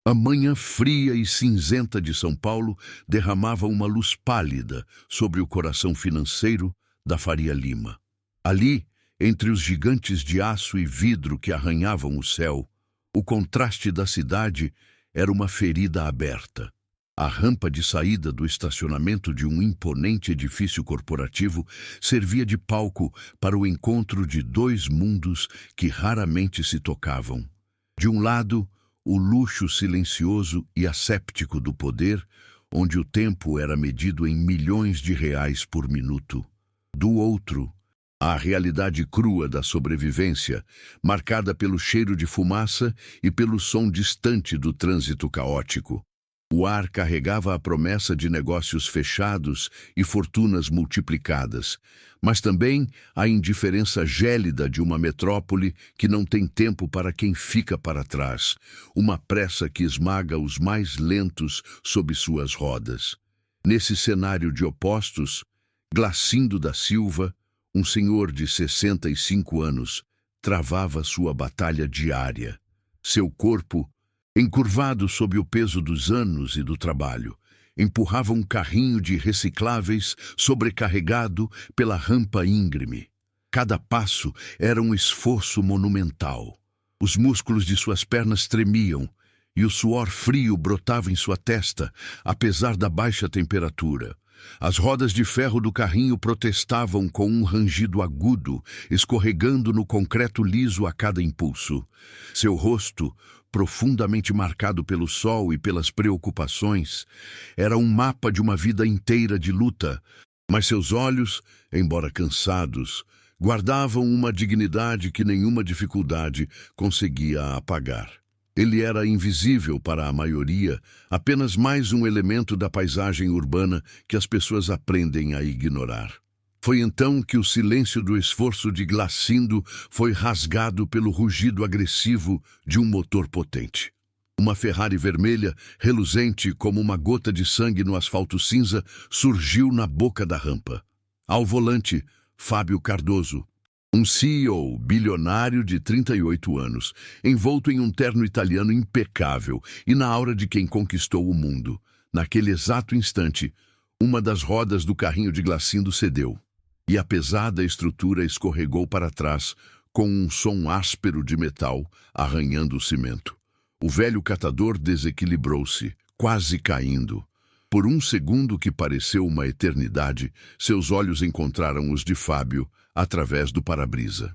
A manhã fria e cinzenta de São Paulo derramava uma luz pálida sobre o coração financeiro da Faria Lima. Ali, entre os gigantes de aço e vidro que arranhavam o céu, o contraste da cidade era uma ferida aberta. A rampa de saída do estacionamento de um imponente edifício corporativo servia de palco para o encontro de dois mundos que raramente se tocavam. De um lado, o luxo silencioso e asséptico do poder, onde o tempo era medido em milhões de reais por minuto. Do outro, a realidade crua da sobrevivência, marcada pelo cheiro de fumaça e pelo som distante do trânsito caótico. O ar carregava a promessa de negócios fechados e fortunas multiplicadas, mas também a indiferença gélida de uma metrópole que não tem tempo para quem fica para trás, uma pressa que esmaga os mais lentos sob suas rodas. Nesse cenário de opostos, Glacindo da Silva, um senhor de 65 anos, travava sua batalha diária. Seu corpo, encurvado sob o peso dos anos e do trabalho, empurrava um carrinho de recicláveis sobrecarregado pela rampa íngreme. Cada passo era um esforço monumental. Os músculos de suas pernas tremiam e o suor frio brotava em sua testa, apesar da baixa temperatura. As rodas de ferro do carrinho protestavam com um rangido agudo, escorregando no concreto liso a cada impulso. Seu rosto, profundamente marcado pelo sol e pelas preocupações, era um mapa de uma vida inteira de luta, mas seus olhos, embora cansados, guardavam uma dignidade que nenhuma dificuldade conseguia apagar. Ele era invisível para a maioria, apenas mais um elemento da paisagem urbana que as pessoas aprendem a ignorar. Foi então que o silêncio do esforço de Glacindo foi rasgado pelo rugido agressivo de um motor potente. Uma Ferrari vermelha, reluzente como uma gota de sangue no asfalto cinza, surgiu na boca da rampa. Ao volante, Fábio Cardoso, um CEO bilionário de 38 anos, envolto em um terno italiano impecável e na aura de quem conquistou o mundo. Naquele exato instante, uma das rodas do carrinho de Glacindo cedeu, e a pesada estrutura escorregou para trás, com um som áspero de metal arranhando o cimento. O velho catador desequilibrou-se, quase caindo. Por um segundo que pareceu uma eternidade, seus olhos encontraram os de Fábio através do para-brisa.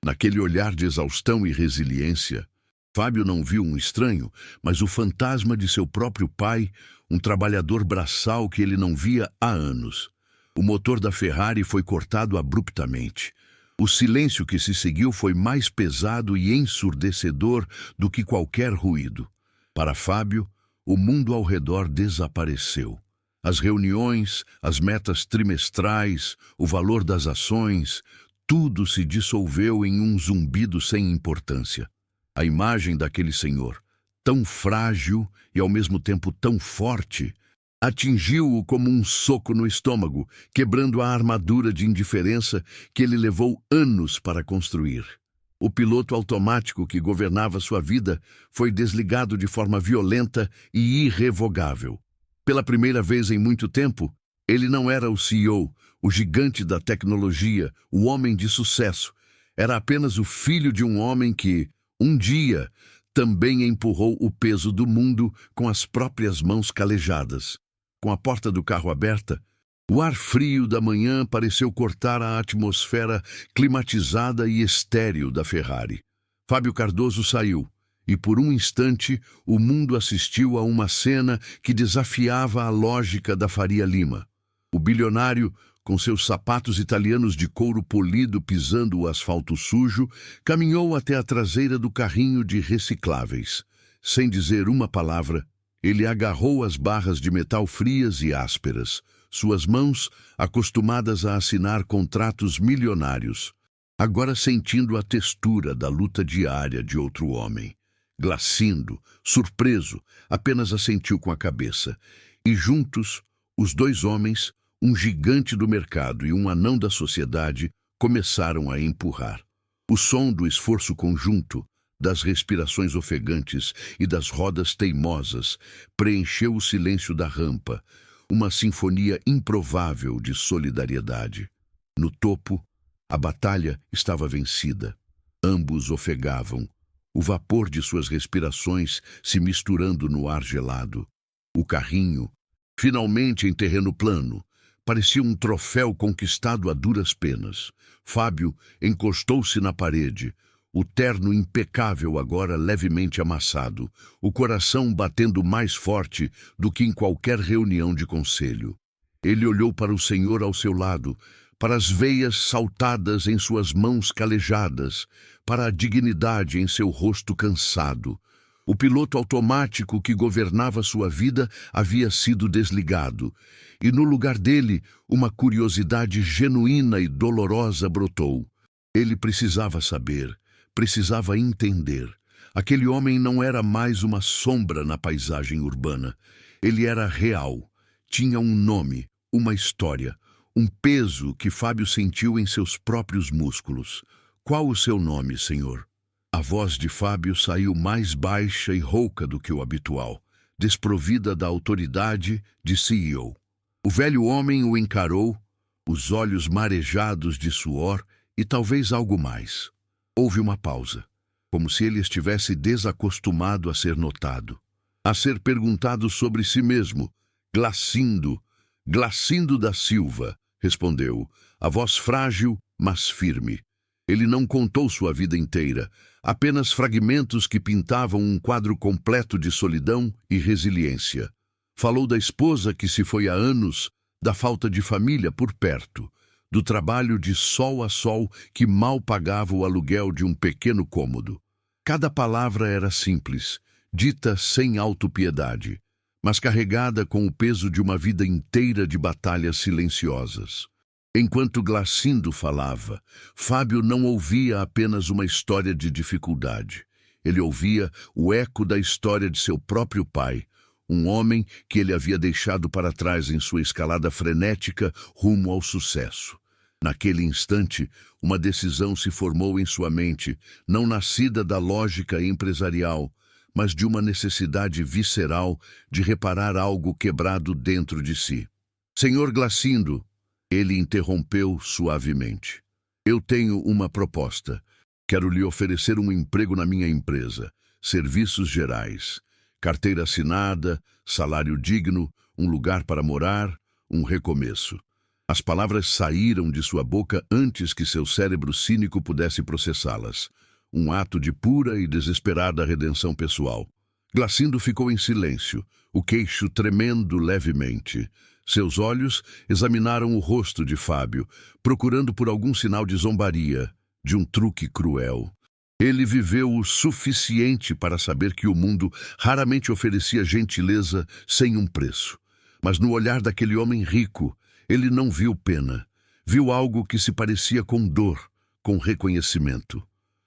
Naquele olhar de exaustão e resiliência, Fábio não viu um estranho, mas o fantasma de seu próprio pai, um trabalhador braçal que ele não via há anos. O motor da Ferrari foi cortado abruptamente. O silêncio que se seguiu foi mais pesado e ensurdecedor do que qualquer ruído. Para Fábio, o mundo ao redor desapareceu. As reuniões, as metas trimestrais, o valor das ações, tudo se dissolveu em um zumbido sem importância. A imagem daquele senhor, tão frágil e ao mesmo tempo tão forte, atingiu-o como um soco no estômago, quebrando a armadura de indiferença que ele levou anos para construir. O piloto automático que governava sua vida foi desligado de forma violenta e irrevogável. Pela primeira vez em muito tempo, ele não era o CEO, o gigante da tecnologia, o homem de sucesso. Era apenas o filho de um homem que, um dia, também empurrou o peso do mundo com as próprias mãos calejadas. Com a porta do carro aberta, o ar frio da manhã pareceu cortar a atmosfera climatizada e estéril da Ferrari. Fábio Cardoso saiu, e por um instante o mundo assistiu a uma cena que desafiava a lógica da Faria Lima. O bilionário, com seus sapatos italianos de couro polido pisando o asfalto sujo, caminhou até a traseira do carrinho de recicláveis. Sem dizer uma palavra, ele agarrou as barras de metal frias e ásperas. Suas mãos, acostumadas a assinar contratos milionários, agora sentindo a textura da luta diária de outro homem. Glacindo, surpreso, apenas assentiu com a cabeça. E juntos, os dois homens, um gigante do mercado e um anão da sociedade, começaram a empurrar. O som do esforço conjunto, das respirações ofegantes e das rodas teimosas, preencheu o silêncio da rampa, uma sinfonia improvável de solidariedade. No topo, a batalha estava vencida. Ambos ofegavam, o vapor de suas respirações se misturando no ar gelado. O carrinho, finalmente em terreno plano, parecia um troféu conquistado a duras penas. Fábio encostou-se na parede, o terno impecável agora levemente amassado, o coração batendo mais forte do que em qualquer reunião de conselho. Ele olhou para o senhor ao seu lado, para as veias saltadas em suas mãos calejadas, para a dignidade em seu rosto cansado. O piloto automático que governava sua vida havia sido desligado, e no lugar dele, uma curiosidade genuína e dolorosa brotou. Ele precisava saber, precisava entender. Aquele homem não era mais uma sombra na paisagem urbana. Ele era real, tinha um nome, uma história, um peso que Fábio sentiu em seus próprios músculos. Qual o seu nome, senhor? A voz de Fábio saiu mais baixa e rouca do que o habitual, desprovida da autoridade de CEO. O velho homem o encarou, os olhos marejados de suor e talvez algo mais. Houve uma pausa, como se ele estivesse desacostumado a ser notado, a ser perguntado sobre si mesmo. Glacindo da Silva, respondeu, a voz frágil, mas firme. Ele não contou sua vida inteira, apenas fragmentos que pintavam um quadro completo de solidão e resiliência. Falou da esposa que se foi há anos, da falta de família por perto, do trabalho de sol a sol que mal pagava o aluguel de um pequeno cômodo. Cada palavra era simples, dita sem autopiedade, mas carregada com o peso de uma vida inteira de batalhas silenciosas. Enquanto Glacindo falava, Fábio não ouvia apenas uma história de dificuldade. Ele ouvia o eco da história de seu próprio pai, um homem que ele havia deixado para trás em sua escalada frenética rumo ao sucesso. Naquele instante, uma decisão se formou em sua mente, não nascida da lógica empresarial, mas de uma necessidade visceral de reparar algo quebrado dentro de si. Senhor Glacindo, ele interrompeu suavemente. Eu tenho uma proposta. Quero lhe oferecer um emprego na minha empresa. Serviços gerais. Carteira assinada, salário digno, um lugar para morar, um recomeço. As palavras saíram de sua boca antes que seu cérebro cínico pudesse processá-las. Um ato de pura e desesperada redenção pessoal. Glacindo ficou em silêncio, o queixo tremendo levemente. Seus olhos examinaram o rosto de Fábio, procurando por algum sinal de zombaria, de um truque cruel. Ele viveu o suficiente para saber que o mundo raramente oferecia gentileza sem um preço. Mas no olhar daquele homem rico, ele não viu pena. Viu algo que se parecia com dor, com reconhecimento.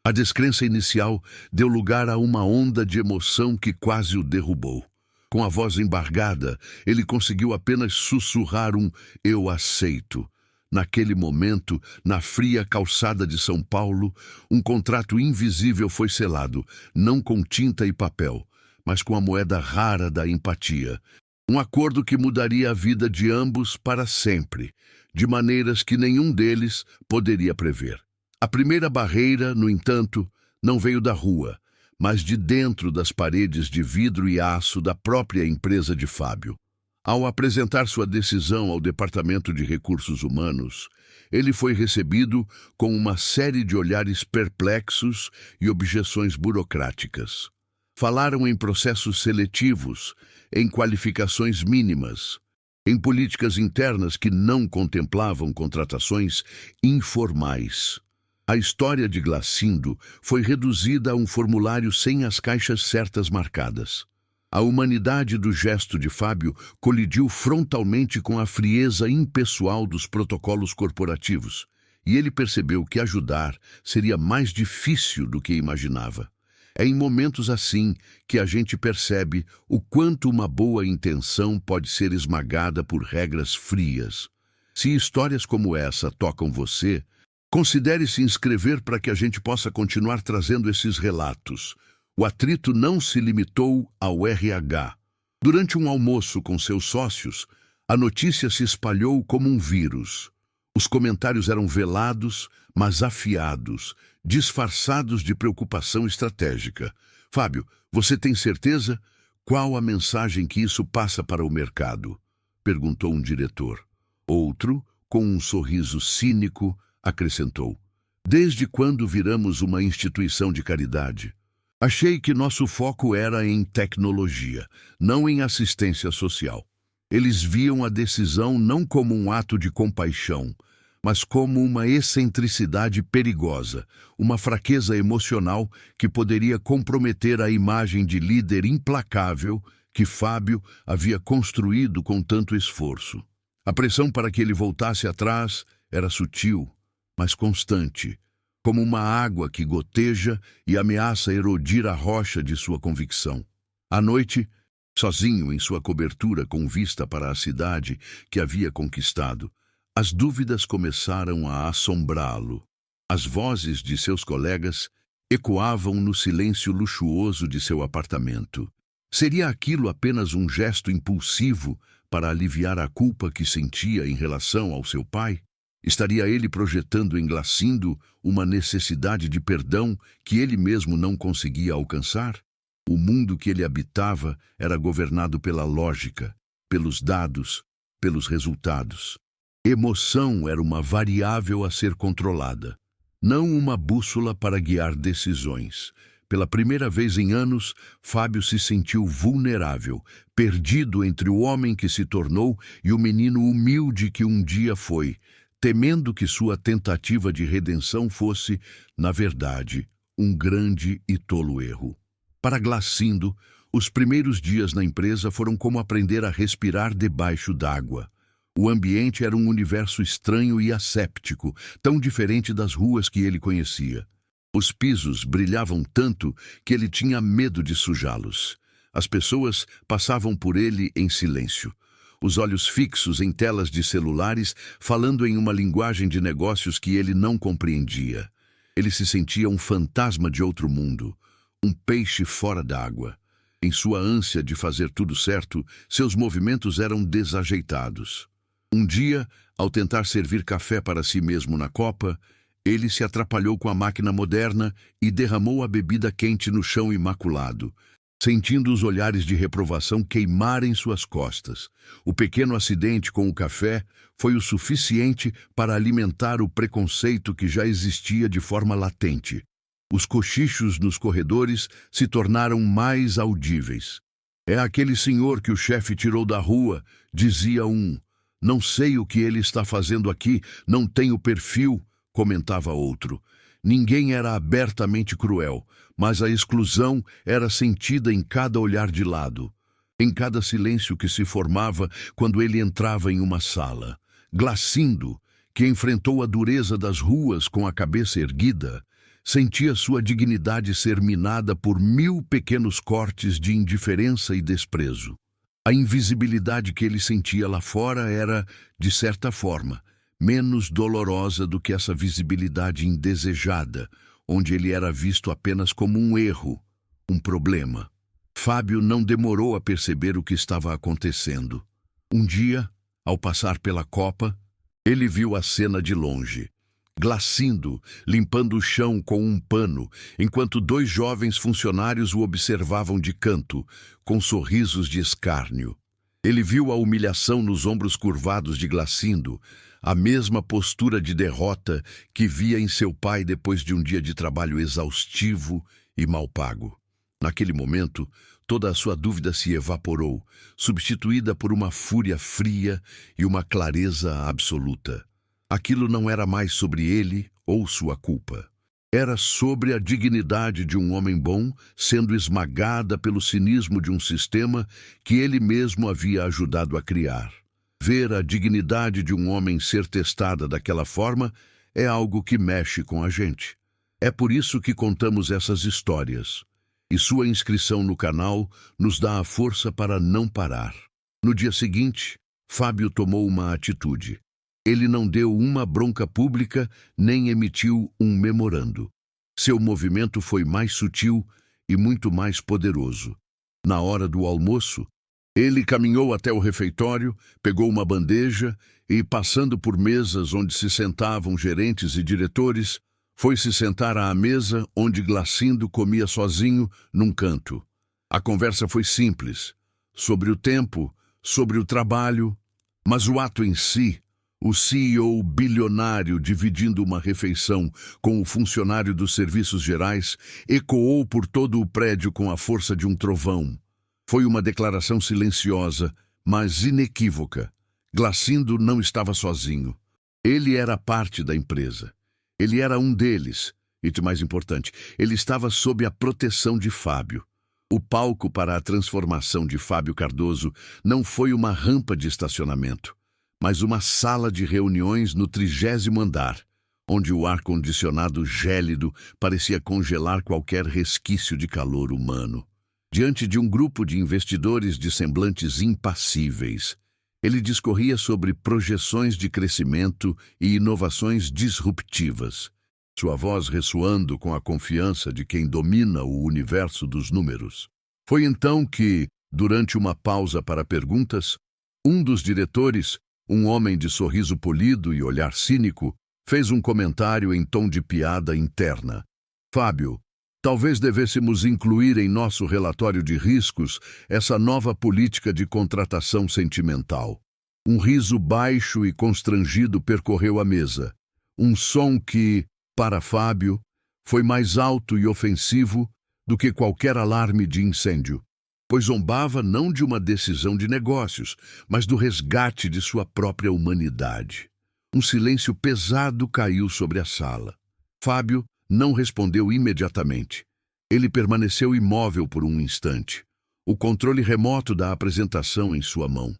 A descrença inicial deu lugar a uma onda de emoção que quase o derrubou. Com a voz embargada, ele conseguiu apenas sussurrar um "eu aceito". Naquele momento, na fria calçada de São Paulo, um contrato invisível foi selado, não com tinta e papel, mas com a moeda rara da empatia. Um acordo que mudaria a vida de ambos para sempre, de maneiras que nenhum deles poderia prever. A primeira barreira, no entanto, não veio da rua, mas de dentro das paredes de vidro e aço da própria empresa de Fábio. Ao apresentar sua decisão ao Departamento de Recursos Humanos, ele foi recebido com uma série de olhares perplexos e objeções burocráticas. Falaram em processos seletivos, em qualificações mínimas, em políticas internas que não contemplavam contratações informais. A história de Glacindo foi reduzida a um formulário sem as caixas certas marcadas. A humanidade do gesto de Fábio colidiu frontalmente com a frieza impessoal dos protocolos corporativos, e ele percebeu que ajudar seria mais difícil do que imaginava. É em momentos assim que a gente percebe o quanto uma boa intenção pode ser esmagada por regras frias. Se histórias como essa tocam você, Considere se inscrever para que a gente possa continuar trazendo esses relatos. O atrito não se limitou ao RH. Durante um almoço com seus sócios, a notícia se espalhou como um vírus. Os comentários eram velados, mas afiados, disfarçados de preocupação estratégica. Fábio, você tem certeza? Qual a mensagem que isso passa para o mercado? Perguntou um diretor. Outro, com um sorriso cínico, acrescentou. Desde quando viramos uma instituição de caridade? Achei que nosso foco era em tecnologia, não em assistência social. Eles viam a decisão não como um ato de compaixão, mas como uma excentricidade perigosa, uma fraqueza emocional que poderia comprometer a imagem de líder implacável que Fábio havia construído com tanto esforço. A pressão para que ele voltasse atrás era sutil, mas constante, como uma água que goteja e ameaça erodir a rocha de sua convicção. À noite, sozinho em sua cobertura com vista para a cidade que havia conquistado, as dúvidas começaram a assombrá-lo. As vozes de seus colegas ecoavam no silêncio luxuoso de seu apartamento. Seria aquilo apenas um gesto impulsivo para aliviar a culpa que sentia em relação ao seu pai? Estaria ele projetando em Glacindo uma necessidade de perdão que ele mesmo não conseguia alcançar? O mundo que ele habitava era governado pela lógica, pelos dados, pelos resultados. Emoção era uma variável a ser controlada, não uma bússola para guiar decisões. Pela primeira vez em anos, Fábio se sentiu vulnerável, perdido entre o homem que se tornou e o menino humilde que um dia foi, temendo que sua tentativa de redenção fosse, na verdade, um grande e tolo erro. Para Glacindo, os primeiros dias na empresa foram como aprender a respirar debaixo d'água. O ambiente era um universo estranho e asséptico, tão diferente das ruas que ele conhecia. Os pisos brilhavam tanto que ele tinha medo de sujá-los. As pessoas passavam por ele em silêncio, os olhos fixos em telas de celulares, falando em uma linguagem de negócios que ele não compreendia. Ele se sentia um fantasma de outro mundo, um peixe fora d'água. Em sua ânsia de fazer tudo certo, seus movimentos eram desajeitados. Um dia, ao tentar servir café para si mesmo na copa, ele se atrapalhou com a máquina moderna e derramou a bebida quente no chão imaculado, sentindo os olhares de reprovação queimarem suas costas. O pequeno acidente com o café foi o suficiente para alimentar o preconceito que já existia de forma latente. Os cochichos nos corredores se tornaram mais audíveis. É aquele senhor que o chefe tirou da rua, dizia um. Não sei o que ele está fazendo aqui, não tem o perfil, comentava outro. Ninguém era abertamente cruel, mas a exclusão era sentida em cada olhar de lado, em cada silêncio que se formava quando ele entrava em uma sala. Glacindo, que enfrentou a dureza das ruas com a cabeça erguida, sentia sua dignidade ser minada por 1000 pequenos cortes de indiferença e desprezo. A invisibilidade que ele sentia lá fora era, de certa forma, menos dolorosa do que essa visibilidade indesejada, onde ele era visto apenas como um erro, um problema. Fábio não demorou a perceber o que estava acontecendo. Um dia, ao passar pela copa, ele viu a cena de longe. Glacindo, limpando o chão com um pano, enquanto 2 jovens funcionários o observavam de canto, com sorrisos de escárnio. Ele viu a humilhação nos ombros curvados de Glacindo, a mesma postura de derrota que via em seu pai depois de um dia de trabalho exaustivo e mal pago. Naquele momento, toda a sua dúvida se evaporou, substituída por uma fúria fria e uma clareza absoluta. Aquilo não era mais sobre ele ou sua culpa. Era sobre a dignidade de um homem bom sendo esmagada pelo cinismo de um sistema que ele mesmo havia ajudado a criar. Ver a dignidade de um homem ser testada daquela forma é algo que mexe com a gente. É por isso que contamos essas histórias. E sua inscrição no canal nos dá a força para não parar. No dia seguinte, Fábio tomou uma atitude. Ele não deu uma bronca pública, nem emitiu um memorando. Seu movimento foi mais sutil e muito mais poderoso. Na hora do almoço, ele caminhou até o refeitório, pegou uma bandeja e, passando por mesas onde se sentavam gerentes e diretores, foi se sentar à mesa onde Glacindo comia sozinho num canto. A conversa foi simples, sobre o tempo, sobre o trabalho, mas o ato em si, o CEO bilionário dividindo uma refeição com o funcionário dos serviços gerais, ecoou por todo o prédio com a força de um trovão. Foi uma declaração silenciosa, mas inequívoca. Glacindo não estava sozinho. Ele era parte da empresa. Ele era um deles. E, mais importante, ele estava sob a proteção de Fábio. O palco para a transformação de Fábio Cardoso não foi uma rampa de estacionamento, mas uma sala de reuniões no 30º andar, onde o ar-condicionado gélido parecia congelar qualquer resquício de calor humano. Diante de um grupo de investidores de semblantes impassíveis, ele discorria sobre projeções de crescimento e inovações disruptivas, sua voz ressoando com a confiança de quem domina o universo dos números. Foi então que, durante uma pausa para perguntas, um dos diretores, um homem de sorriso polido e olhar cínico, fez um comentário em tom de piada interna. Fábio, talvez devêssemos incluir em nosso relatório de riscos essa nova política de contratação sentimental. Um riso baixo e constrangido percorreu a mesa. Um som que, para Fábio, foi mais alto e ofensivo do que qualquer alarme de incêndio, pois zombava não de uma decisão de negócios, mas do resgate de sua própria humanidade. Um silêncio pesado caiu sobre a sala. Fábio não respondeu imediatamente. Ele permaneceu imóvel por um instante, o controle remoto da apresentação em sua mão.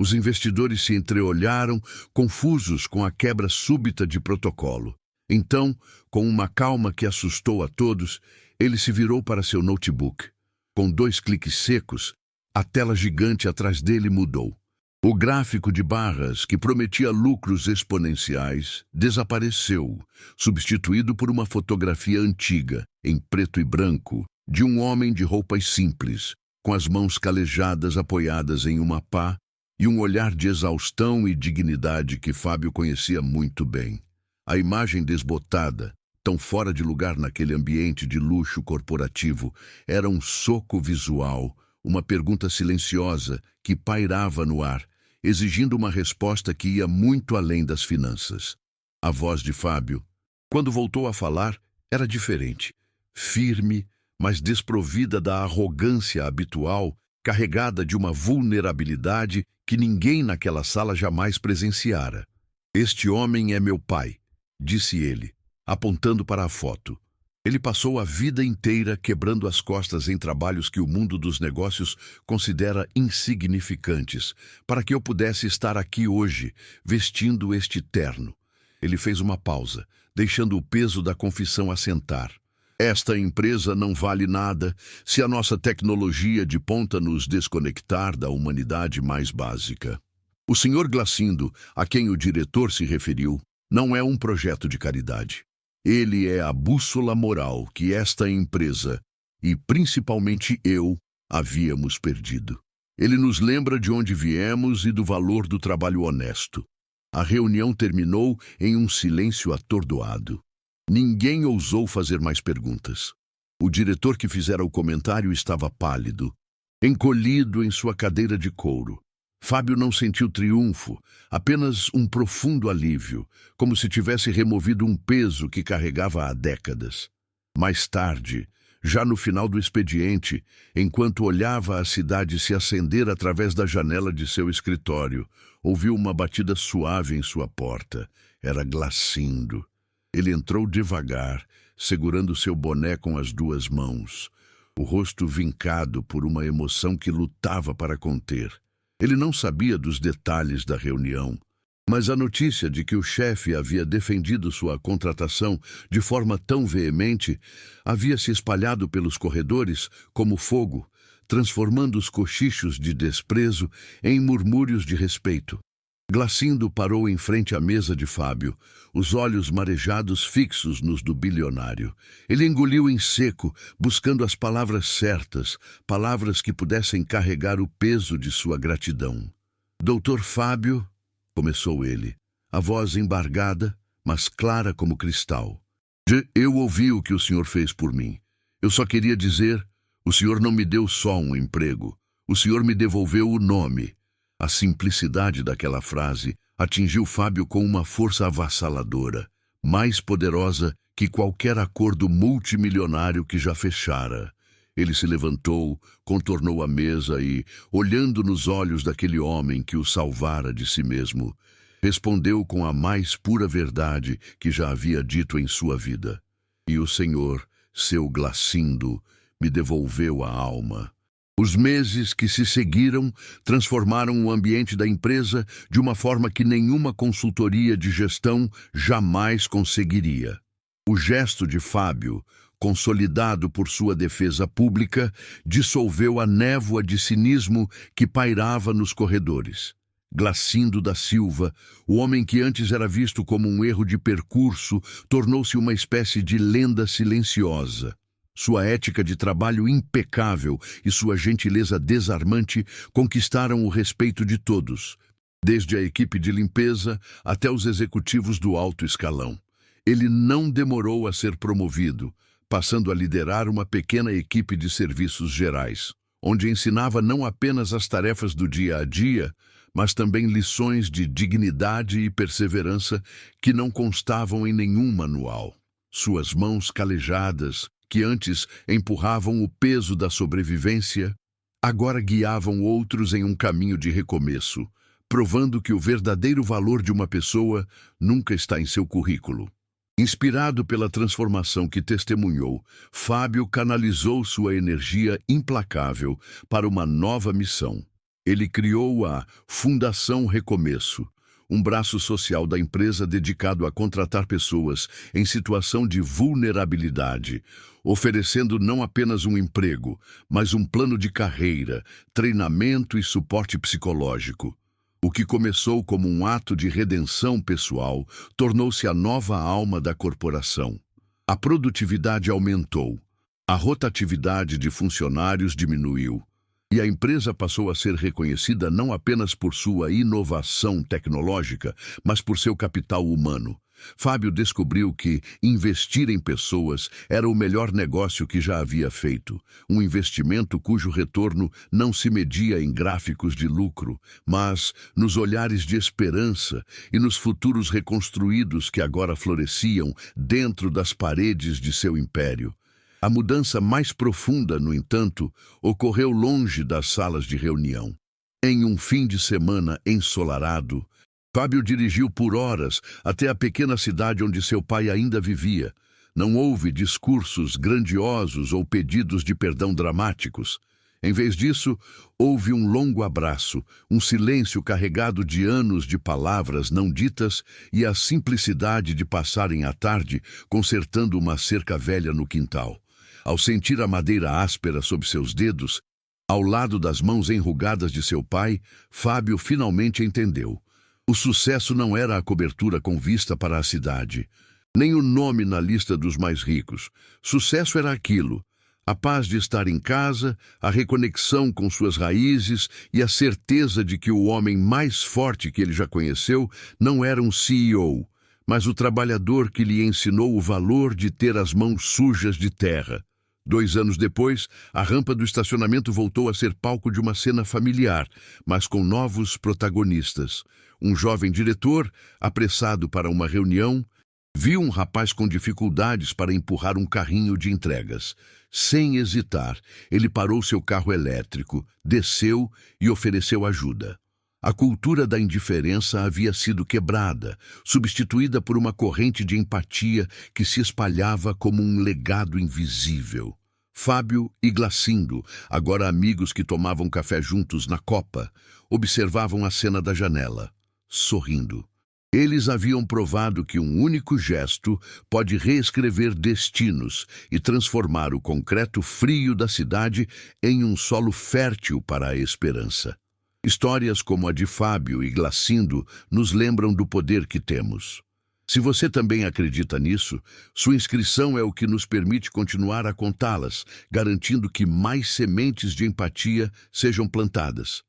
Os investidores se entreolharam, confusos com a quebra súbita de protocolo. Então, com uma calma que assustou a todos, ele se virou para seu notebook. Com 2 cliques secos, a tela gigante atrás dele mudou. O gráfico de barras, que prometia lucros exponenciais, desapareceu, substituído por uma fotografia antiga, em preto e branco, de um homem de roupas simples, com as mãos calejadas apoiadas em uma pá e um olhar de exaustão e dignidade que Fábio conhecia muito bem. A imagem desbotada, tão fora de lugar naquele ambiente de luxo corporativo, era um soco visual, uma pergunta silenciosa que pairava no ar, exigindo uma resposta que ia muito além das finanças. A voz de Fábio, quando voltou a falar, era diferente, firme, mas desprovida da arrogância habitual, carregada de uma vulnerabilidade que ninguém naquela sala jamais presenciara. "Este homem é meu pai", disse ele, apontando para a foto. Ele passou a vida inteira quebrando as costas em trabalhos que o mundo dos negócios considera insignificantes, para que eu pudesse estar aqui hoje, vestindo este terno. Ele fez uma pausa, deixando o peso da confissão assentar. "Esta empresa não vale nada se a nossa tecnologia de ponta nos desconectar da humanidade mais básica. O Sr. Glacindo, a quem o diretor se referiu, não é um projeto de caridade. Ele é a bússola moral que esta empresa, e principalmente eu, havíamos perdido. Ele nos lembra de onde viemos e do valor do trabalho honesto." A reunião terminou em um silêncio atordoado. Ninguém ousou fazer mais perguntas. O diretor que fizera o comentário estava pálido, encolhido em sua cadeira de couro. Fábio não sentiu triunfo, apenas um profundo alívio, como se tivesse removido um peso que carregava há décadas. Mais tarde, já no final do expediente, enquanto olhava a cidade se acender através da janela de seu escritório, ouviu uma batida suave em sua porta. Era Glacindo. Ele entrou devagar, segurando seu boné com as 2 mãos, o rosto vincado por uma emoção que lutava para conter. Ele não sabia dos detalhes da reunião, mas a notícia de que o chefe havia defendido sua contratação de forma tão veemente havia se espalhado pelos corredores como fogo, transformando os cochichos de desprezo em murmúrios de respeito. Glacindo parou em frente à mesa de Fábio, os olhos marejados fixos nos do bilionário. Ele engoliu em seco, buscando as palavras certas, palavras que pudessem carregar o peso de sua gratidão. Doutor Fábio, começou ele, a voz embargada, mas clara como cristal. Eu ouvi o que o senhor fez por mim. Eu só queria dizer, o senhor não me deu só um emprego, o senhor me devolveu o nome. A simplicidade daquela frase atingiu Fábio com uma força avassaladora, mais poderosa que qualquer acordo multimilionário que já fechara. Ele se levantou, contornou a mesa e, olhando nos olhos daquele homem que o salvara de si mesmo, respondeu com a mais pura verdade que já havia dito em sua vida. E o Senhor, seu Glacindo, me devolveu a alma. Os meses que se seguiram transformaram o ambiente da empresa de uma forma que nenhuma consultoria de gestão jamais conseguiria. O gesto de Fábio, consolidado por sua defesa pública, dissolveu a névoa de cinismo que pairava nos corredores. Glacindo da Silva, o homem que antes era visto como um erro de percurso, tornou-se uma espécie de lenda silenciosa. Sua ética de trabalho impecável e sua gentileza desarmante conquistaram o respeito de todos, desde a equipe de limpeza até os executivos do alto escalão. Ele não demorou a ser promovido, passando a liderar uma pequena equipe de serviços gerais, onde ensinava não apenas as tarefas do dia a dia, mas também lições de dignidade e perseverança que não constavam em nenhum manual. Suas mãos calejadas, que antes empurravam o peso da sobrevivência, agora guiavam outros em um caminho de recomeço, provando que o verdadeiro valor de uma pessoa nunca está em seu currículo. Inspirado pela transformação que testemunhou, Fábio canalizou sua energia implacável para uma nova missão. Ele criou a Fundação Recomeço, um braço social da empresa dedicado a contratar pessoas em situação de vulnerabilidade, oferecendo não apenas um emprego, mas um plano de carreira, treinamento e suporte psicológico. O que começou como um ato de redenção pessoal tornou-se a nova alma da corporação. A produtividade aumentou, a rotatividade de funcionários diminuiu, e a empresa passou a ser reconhecida não apenas por sua inovação tecnológica, mas por seu capital humano. Fábio descobriu que investir em pessoas era o melhor negócio que já havia feito, um investimento cujo retorno não se media em gráficos de lucro, mas nos olhares de esperança e nos futuros reconstruídos que agora floresciam dentro das paredes de seu império. A mudança mais profunda, no entanto, ocorreu longe das salas de reunião. Em um fim de semana ensolarado, Fábio dirigiu por horas até a pequena cidade onde seu pai ainda vivia. Não houve discursos grandiosos ou pedidos de perdão dramáticos. Em vez disso, houve um longo abraço, um silêncio carregado de anos de palavras não ditas e a simplicidade de passarem a tarde consertando uma cerca velha no quintal. Ao sentir a madeira áspera sob seus dedos, ao lado das mãos enrugadas de seu pai, Fábio finalmente entendeu. O sucesso não era a cobertura com vista para a cidade, nem o nome na lista dos mais ricos. Sucesso era aquilo: a paz de estar em casa, a reconexão com suas raízes e a certeza de que o homem mais forte que ele já conheceu não era um CEO, mas o trabalhador que lhe ensinou o valor de ter as mãos sujas de terra. 2 anos depois, a rampa do estacionamento voltou a ser palco de uma cena familiar, mas com novos protagonistas. Um jovem diretor, apressado para uma reunião, viu um rapaz com dificuldades para empurrar um carrinho de entregas. Sem hesitar, ele parou seu carro elétrico, desceu e ofereceu ajuda. A cultura da indiferença havia sido quebrada, substituída por uma corrente de empatia que se espalhava como um legado invisível. Fábio e Glacindo, agora amigos que tomavam café juntos na copa, observavam a cena da janela, sorrindo. Eles haviam provado que um único gesto pode reescrever destinos e transformar o concreto frio da cidade em um solo fértil para a esperança. Histórias como a de Fábio e Glacindo nos lembram do poder que temos. Se você também acredita nisso, sua inscrição é o que nos permite continuar a contá-las, garantindo que mais sementes de empatia sejam plantadas.